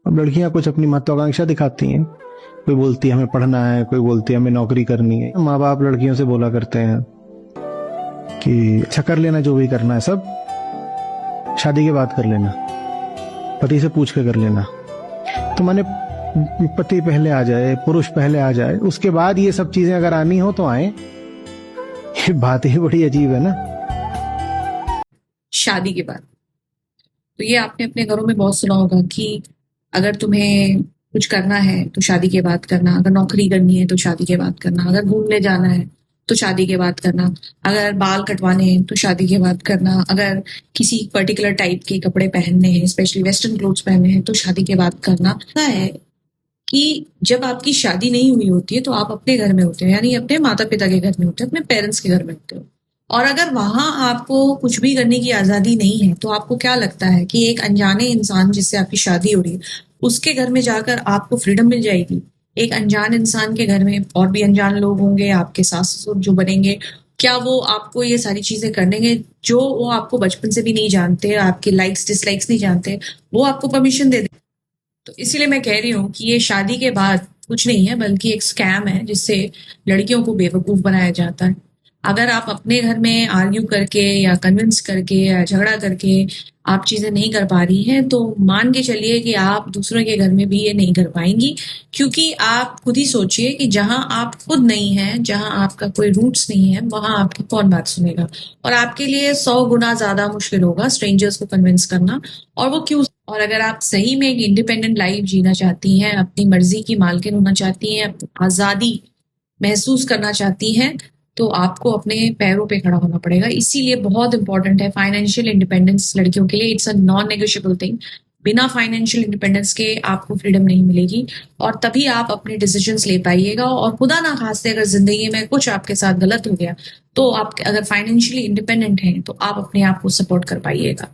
अब लड़कियां कुछ अपनी महत्वाकांक्षा दिखाती हैं, कोई बोलती है हमें पढ़ना है, कोई बोलती है हमें नौकरी करनी है। माँ बाप लड़कियों से बोला करते हैं कि अच्छा कर लेना, जो भी करना है सब शादी के बाद कर लेना, पति से पूछ के कर लेना। तो माने पति पहले आ जाए, पुरुष पहले आ जाए, उसके बाद ये सब चीजें अगर आनी हो तो आए। ये बात ही बड़ी अजीब है ना। शादी के बाद तो ये आपने अपने घरों में बहुत सुना होगा कि अगर तुम्हें कुछ करना है तो शादी के बाद करना, अगर नौकरी करनी है तो शादी के बाद करना, अगर घूमने जाना है तो शादी के बाद करना, अगर बाल कटवाने हैं तो शादी के बाद करना, अगर किसी पर्टिकुलर टाइप के कपड़े पहनने हैं, स्पेशली वेस्टर्न क्लोथ्स पहनने हैं तो शादी के बाद करना। ऐसा है कि जब आपकी शादी नहीं हुई होती है तो आप अपने घर में होते हो, यानी अपने माता पिता के घर में होते हो, अपने पेरेंट्स के घर में होते हो। और अगर वहां आपको कुछ भी करने की आजादी नहीं है तो आपको क्या लगता है कि एक अनजाने इंसान जिससे आपकी शादी हो रही है उसके घर में जाकर आपको फ्रीडम मिल जाएगी? एक अनजान इंसान के घर में और भी अनजान लोग होंगे, आपके सास ससुर जो बनेंगे, क्या वो आपको ये सारी चीजें कर देंगे जो वो आपको बचपन से भी नहीं जानते, आपके लाइक्स डिसलाइक्स नहीं जानते, वो आपको परमिशन दे? तो इसीलिए मैं कह रही हूँ कि ये शादी के बाद कुछ नहीं है बल्कि एक स्कैम है जिससे लड़कियों को बेवकूफ बनाया जाता है। अगर आप अपने घर में आर्ग्यू करके या कन्विंस करके या झगड़ा करके आप चीजें नहीं कर पा रही हैं तो मान के चलिए कि आप दूसरों के घर में भी ये नहीं कर पाएंगी, क्योंकि आप खुद ही सोचिए कि जहां आप खुद नहीं हैं, जहां आपका कोई रूट्स नहीं है, वहां आपकी कौन बात सुनेगा? और आपके लिए 100 गुना ज्यादा मुश्किल होगा स्ट्रेंजर्स को कन्विंस करना। और वो क्यों? और अगर आप सही में एक इंडिपेंडेंट लाइफ जीना चाहती हैं, अपनी मर्जी की मालकिन होना चाहती हैं, आजादी महसूस करना चाहती हैं, तो आपको अपने पैरों पे खड़ा होना पड़ेगा। इसीलिए बहुत इंपॉर्टेंट है फाइनेंशियल इंडिपेंडेंस लड़कियों के लिए। It's a non negotiable thing. बिना फाइनेंशियल इंडिपेंडेंस के आपको फ्रीडम नहीं मिलेगी और तभी आप अपने डिसीजंस ले पाइएगा। और खुदा ना खास्ते अगर जिंदगी में कुछ आपके साथ गलत हो गया तो आप अगर फाइनेंशियली इंडिपेंडेंट हैं तो आप अपने आप को सपोर्ट कर पाइएगा।